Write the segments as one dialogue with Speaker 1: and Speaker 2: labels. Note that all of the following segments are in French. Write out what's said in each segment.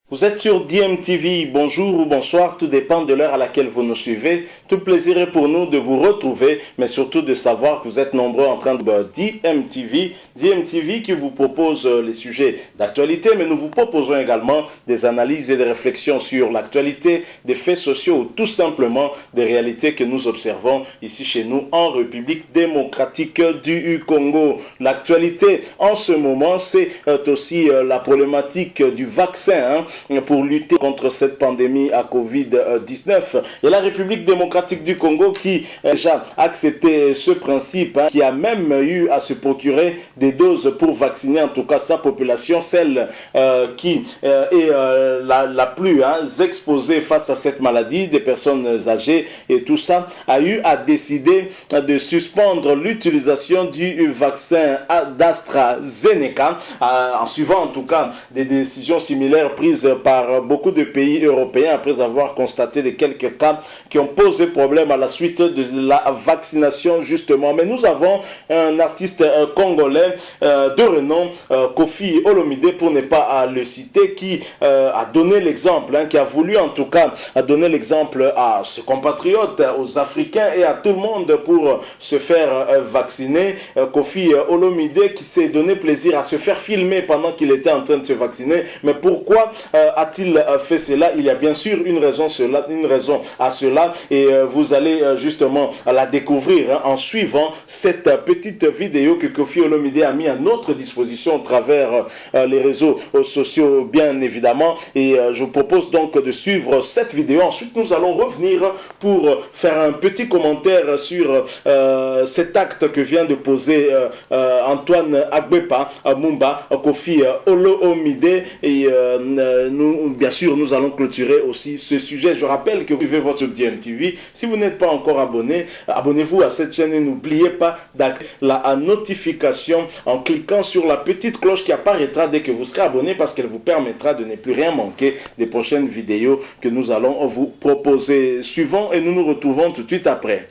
Speaker 1: Vous êtes sur DMTV, bonjour ou bonsoir, tout dépend de l'heure à laquelle vous nous suivez. Tout plaisir est pour nous de vous retrouver, mais surtout de savoir que vous êtes nombreux en train de DMTV qui vous propose les sujets d'actualité, mais nous vous proposons également des analyses et des réflexions sur l'actualité, des faits sociaux ou tout simplement des réalités que nous observons ici chez nous en République démocratique du Congo. L'actualité en ce moment, c'est aussi la problématique du vaccin, pour lutter contre cette pandémie à Covid-19. Et la République démocratique du Congo qui a déjà accepté ce principe, qui a même eu à se procurer des doses pour vacciner en tout cas sa population, celle qui est la plus exposée face à cette maladie, des personnes âgées et tout ça, a eu à décider de suspendre l'utilisation du vaccin d'AstraZeneca, en suivant en tout cas des décisions similaires prises par beaucoup de pays européens après avoir constaté de quelques cas qui ont posé problème à la suite de la vaccination justement. Mais nous avons un artiste congolais de renom, Koffi Olomide pour ne pas le citer, qui a donné l'exemple, qui a voulu en tout cas donner l'exemple à ses compatriotes, aux Africains et à tout le monde pour se faire vacciner. Koffi Olomide qui s'est donné plaisir à se faire filmer pendant qu'il était en train de se vacciner. Mais pourquoi a-t-il fait cela? Il y a bien sûr une raison à cela et vous allez justement la découvrir en suivant cette petite vidéo que Koffi Olomide a mis à notre disposition à travers les réseaux sociaux bien évidemment, et je vous propose donc de suivre cette vidéo. Ensuite nous allons revenir pour faire un petit commentaire sur cet acte que vient de poser Antoine Agbepa Mumba, Koffi Olomide, et nous, bien sûr, nous allons clôturer aussi ce sujet. Je rappelle que vous vivez votre DMTV. Si vous n'êtes pas encore abonné, abonnez-vous à cette chaîne et n'oubliez pas d'activer la notification en cliquant sur la petite cloche qui apparaîtra dès que vous serez abonné, parce qu'elle vous permettra de ne plus rien manquer des prochaines vidéos que nous allons vous proposer. Suivons et nous nous retrouvons tout de suite après.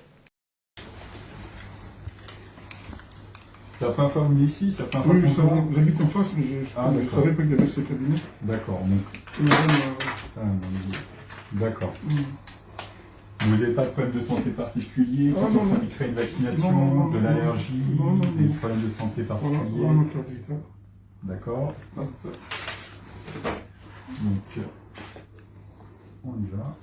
Speaker 2: C'est la première fois que vous venez ici? C'est la première
Speaker 3: Oui,
Speaker 2: fois qu'on vient?
Speaker 3: j'habite en face, mais je savais pas qu'il y avait ce cabinet.
Speaker 2: D'accord, donc...
Speaker 3: C'est madame...
Speaker 2: D'accord. Vous n'avez pas de problème de santé particulier quand
Speaker 3: non,
Speaker 2: on
Speaker 3: non.
Speaker 2: crée une vaccination,
Speaker 3: Non,
Speaker 2: de l'allergie,
Speaker 3: non.
Speaker 2: des problèmes de santé particuliers?
Speaker 3: Voilà, cardiaque.
Speaker 2: D'accord. Donc, on y va.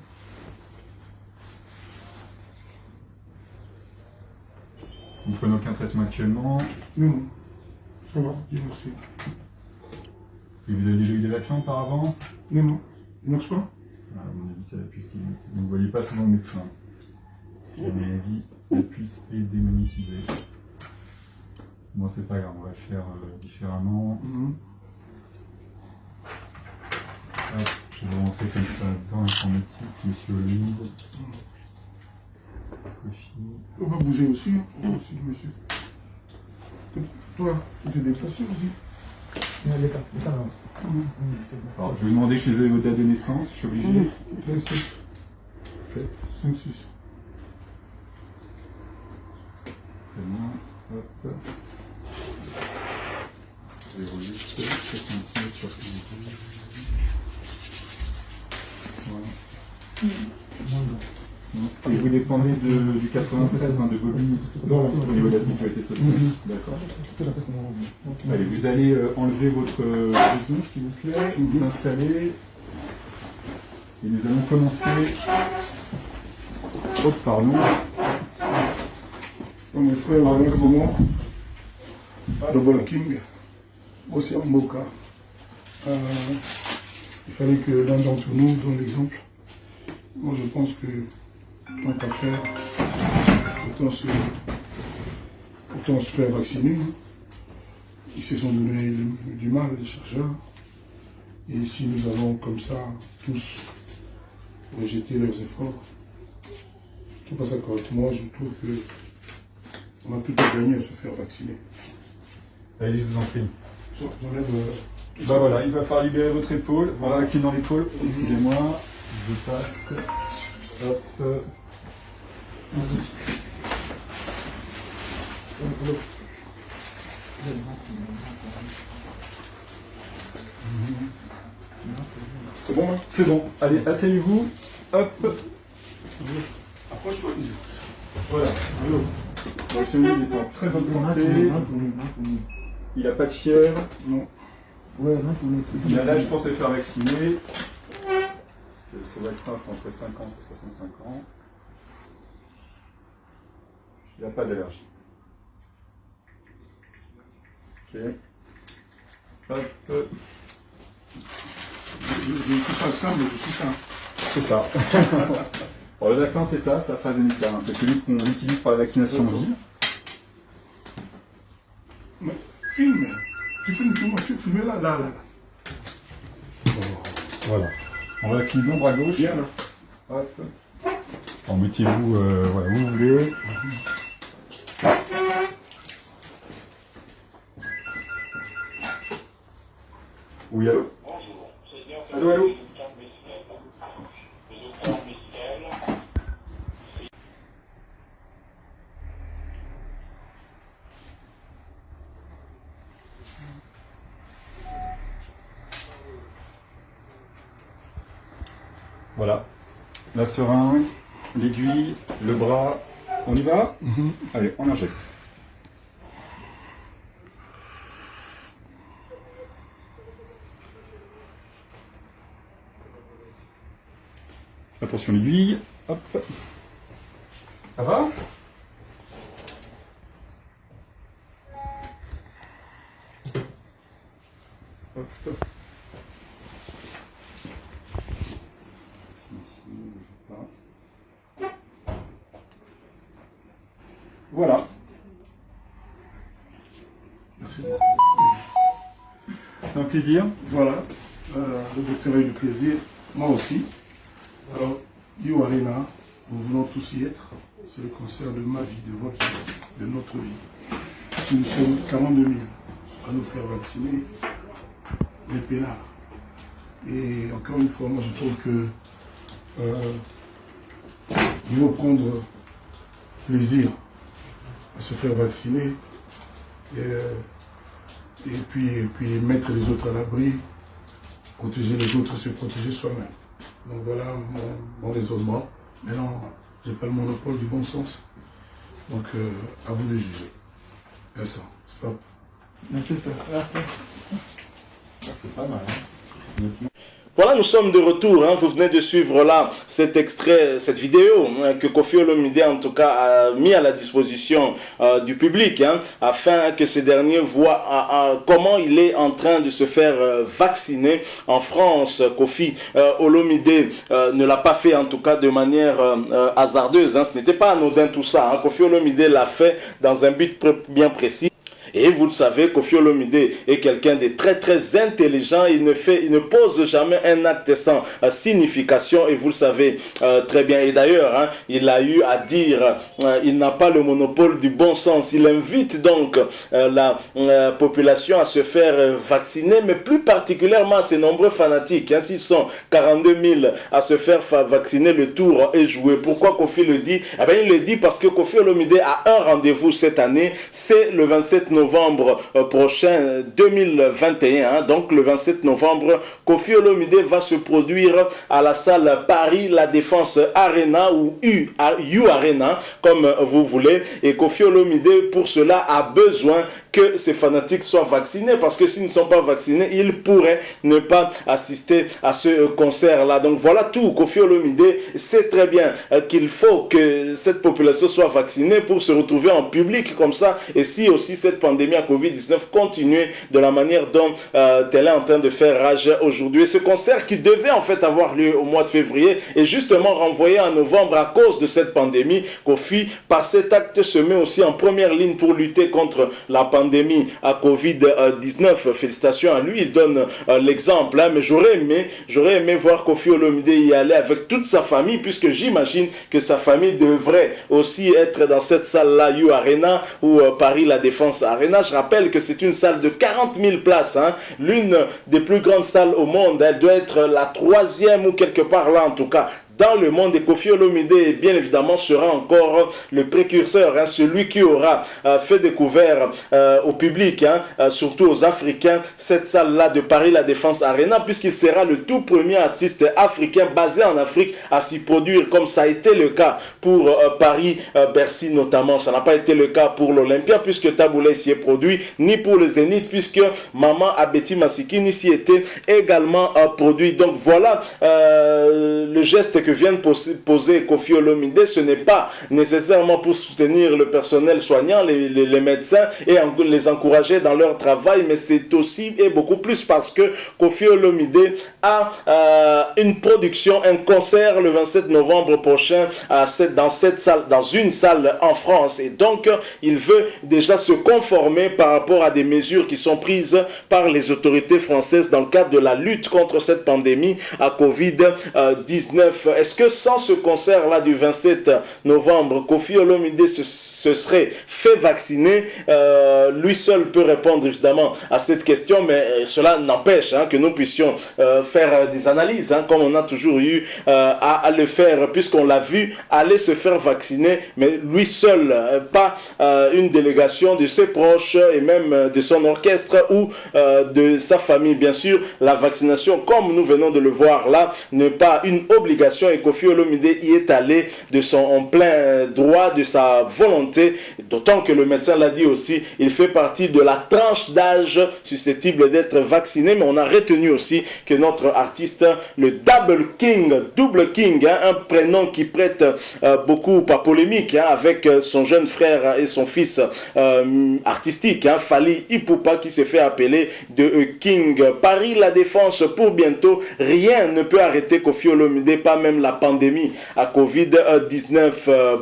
Speaker 2: Vous ne prenez aucun traitement actuellement?
Speaker 3: Non, ça va, Dieu merci.
Speaker 2: Et vous avez déjà eu des vaccins auparavant?
Speaker 3: Non, il ne marche pas?
Speaker 2: À mon avis, c'est la puce qui limite. Vous ne voyez pas souvent le médecin. À mon avis, la puce est démonétisée. Bon, c'est pas grave, on va le faire différemment. Hop, je vais rentrer comme ça dans l'informatique, monsieur Olomide.
Speaker 3: On va bouger aussi, aussi, monsieur. Toi, tu t'es déplacé aussi?
Speaker 2: Alors, je vais demander, je faisais votre date de naissance, je suis obligé.
Speaker 3: 7,
Speaker 2: 7.
Speaker 3: 5, 6.
Speaker 2: Très bien. Hop. 08, 69, 72. Voilà. Et vous dépendez du 93 de Bobigny au niveau de la sécurité sociale. D'accord. Allez, vous allez enlever votre réseau, s'il vous plaît, vous installer. Et nous allons commencer. Oh, pardon.
Speaker 3: Mes frères, en ce moment, Double King, aussi en Moka. Il fallait que l'un d'entre nous donne l'exemple. Moi, je pense que tant qu'à faire, autant se faire vacciner. Ils se sont donné du mal, les chercheurs. Et si nous avons comme ça tous rejeté leurs efforts, je ne trouve pas ça correct. Moi, je trouve qu'on a tout à gagner à se faire vacciner.
Speaker 2: Allez, je vous en prie.
Speaker 3: J'enlève tout
Speaker 2: Bah
Speaker 3: ça.
Speaker 2: voilà, il va falloir libérer votre épaule. Voilà, accident dans l'épaule. Excusez-moi. Je passe. Hop. Ici. C'est bon, hein?
Speaker 3: C'est bon.
Speaker 2: Allez, asseyez-vous. Hop.
Speaker 3: Approche-toi.
Speaker 2: Voilà. Donc celui-là, il est en très bonne santé. Il n'a pas de fièvre.
Speaker 3: Non.
Speaker 2: Il a l'âge, je pense, de faire vacciner. Parce que ce vaccin, c'est entre 50 et 65 ans. Il n'a pas d'allergie. Ok. Hop.
Speaker 3: Je ne suis pas ça, mais je suis ça.
Speaker 2: C'est ça. Bon, le vaccin, c'est ça, c'est AstraZeneca. Hein. C'est celui qu'on utilise pour la vaccination vive.
Speaker 3: Mais filme. Tu filmes tout, tu filmes là.
Speaker 2: Voilà. On va vacciner l'ombre à gauche.
Speaker 3: Bien là.
Speaker 2: Hop. Alors, mettez-vous voilà, où vous voulez. Oui, allô? Allô, allô? Voilà. La seringue, l'aiguille, le bras. On y va? Allez, on injecte. Attention l'aiguille. Hop. Ça va? Hop. Voilà.
Speaker 3: Merci.
Speaker 2: C'est un plaisir.
Speaker 3: Voilà. Le docteur a eu le plaisir. Moi aussi. Alors, You Arena, nous voulons tous y être. C'est le concert de ma vie, de votre vie, de notre vie. Si nous sommes 42 000 à nous faire vacciner, les peinards. Et encore une fois, moi je trouve que il faut prendre plaisir à se faire vacciner et puis mettre les autres à l'abri, protéger les autres, se protéger soi-même. Donc voilà mon raisonnement. Maintenant, je n'ai pas le monopole du bon sens. Donc à vous de juger. Merci. Stop.
Speaker 2: C'est pas mal. Hein.
Speaker 1: Voilà, nous sommes de retour. Vous venez de suivre là cet extrait, cette vidéo que Koffi Olomide en tout cas a mis à la disposition du public, afin que ces derniers voient comment il est en train de se faire vacciner en France. Koffi Olomide ne l'a pas fait en tout cas de manière hasardeuse. Ce n'était pas anodin tout ça. Koffi Olomide l'a fait dans un but bien précis. Et vous le savez, Koffi Olomide est quelqu'un de très très intelligent. Il ne pose jamais un acte sans signification. Et vous le savez très bien. Et d'ailleurs, il a eu à dire, il n'a pas le monopole du bon sens. Il invite donc la population à se faire vacciner, mais plus particulièrement ses nombreux fanatiques. S'ils sont 42 000 à se faire vacciner, le tour est joué. Pourquoi Koffi le dit? Eh bien, il le dit parce que Koffi Olomide a un rendez-vous cette année. C'est le 27 novembre prochain 2021, donc le 27 novembre, Koffi Olomide va se produire à la salle Paris La Défense Arena ou U Arena, comme vous voulez. Et Koffi Olomide, pour cela, a besoin que ces fanatiques soient vaccinés, parce que s'ils ne sont pas vaccinés, ils pourraient ne pas assister à ce concert-là. Donc voilà tout. Koffi Olomide sait très bien qu'il faut que cette population soit vaccinée pour se retrouver en public comme ça. Et si aussi cette pandémie à Covid-19 continuait de la manière dont elle est en train de faire rage aujourd'hui. Ce concert qui devait en fait avoir lieu au mois de février est justement renvoyé en novembre à cause de cette pandémie. Koffi, par cet acte, se met aussi en première ligne pour lutter contre la pandémie à Covid-19. Félicitations à lui, il donne l'exemple. Mais j'aurais aimé voir Koffi Olomide y aller avec toute sa famille, puisque j'imagine que sa famille devrait aussi être dans cette salle-là, U Arena ou Paris La Défense Arena. Je rappelle que c'est une salle de 40 000 places, l'une des plus grandes salles au monde. Elle doit être la troisième ou quelque part là en tout cas dans le monde. Et Koffi Olomide, bien évidemment, sera encore le précurseur, hein, celui qui aura fait découvrir au public, hein, surtout aux Africains, cette salle-là de Paris La Défense Arena, puisqu'il sera le tout premier artiste africain basé en Afrique à s'y produire, comme ça a été le cas pour Paris-Bercy notamment. Ça n'a pas été le cas pour l'Olympia, puisque Taboulay s'y est produit, ni pour le Zénith, puisque Maman Abeti Masikini s'y était également produit. Donc voilà le geste que vient de poser Koffi Olomide. Ce n'est pas nécessairement pour soutenir le personnel soignant, les médecins, et les encourager dans leur travail, mais c'est aussi et beaucoup plus parce que Koffi Olomide a une production, un concert le 27 novembre prochain dans une salle en France, et donc il veut déjà se conformer par rapport à des mesures qui sont prises par les autorités françaises dans le cadre de la lutte contre cette pandémie à Covid-19. Est-ce que sans ce concert-là du 27 novembre, Koffi Olomide se serait fait vacciner? Lui seul peut répondre évidemment à cette question, mais cela n'empêche, hein, que nous puissions faire des analyses, hein, comme on a toujours eu à le faire, puisqu'on l'a vu aller se faire vacciner, mais lui seul, pas une délégation de ses proches et même de son orchestre ou de sa famille. Bien sûr, la vaccination, comme nous venons de le voir là, n'est pas une obligation, et Koffi Olomide y est allé en plein droit de sa volonté, d'autant que le médecin l'a dit aussi, il fait partie de la tranche d'âge susceptible d'être vacciné. Mais on a retenu aussi que notre artiste, le Double King, hein, un prénom qui prête beaucoup à polémique, hein, avec son jeune frère et son fils artistique, hein, Fally Ipupa, qui s'est fait appeler de King. Paris La Défense pour bientôt. Rien ne peut arrêter Koffi Olomide, pas même la pandémie à Covid-19.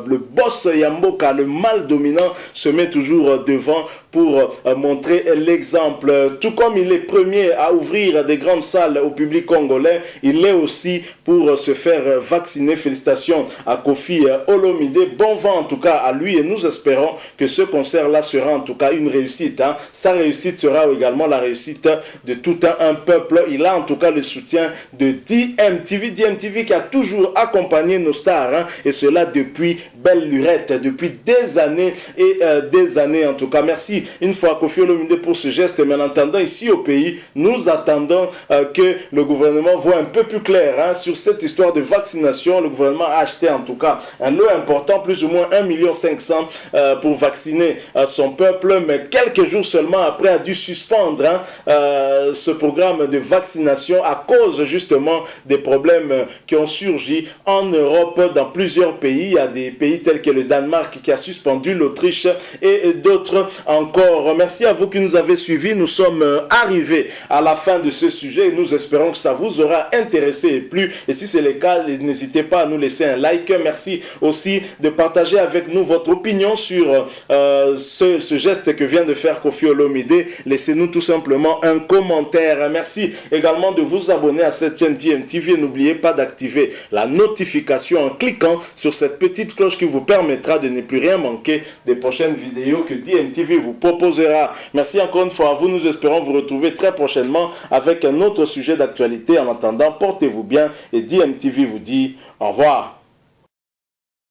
Speaker 1: Le boss Yamboka, le mal dominant, se met toujours devant pour montrer l'exemple. Tout comme il est premier à ouvrir des grandes salles au public congolais, il est aussi pour se faire vacciner. Félicitations à Koffi Olomide. Bon vent en tout cas à lui, et nous espérons que ce concert-là sera en tout cas une réussite, hein. Sa réussite sera également la réussite de tout un peuple. Il a en tout cas le soutien de DMTV qui a toujours accompagné nos stars, hein, et cela depuis belle lurette, depuis des années et des années en tout cas. Merci une fois Koffi Olomide pour ce geste, mais en attendant ici au pays, nous attendons que le gouvernement voit un peu plus clair, hein, sur cette histoire de vaccination. Le gouvernement a acheté en tout cas un lot important, plus ou moins 1,5 million pour vacciner son peuple, mais quelques jours seulement après a dû suspendre, hein, ce programme de vaccination à cause justement des problèmes qui ont surgi en Europe dans plusieurs pays. Il y a des pays tels que le Danemark qui a suspendu, l'Autriche et d'autres encore. Merci à vous qui nous avez suivis. Nous sommes arrivés à la fin de ce sujet et nous espérons que ça vous aura intéressé et plu. Et si c'est le cas, n'hésitez pas à nous laisser un like. Merci aussi de partager avec nous votre opinion sur ce geste que vient de faire Koffi Olomide. Laissez-nous tout simplement un commentaire. Merci également de vous abonner à cette chaîne DMTV. N'oubliez pas d'activer la notification en cliquant sur cette petite cloche qui vous permettra de ne plus rien manquer des prochaines vidéos que DMTV vous proposera. Merci encore une fois à vous. Nous espérons vous retrouver très prochainement avec un autre sujet d'actualité. En attendant, portez-vous bien et DMTV vous dit au revoir.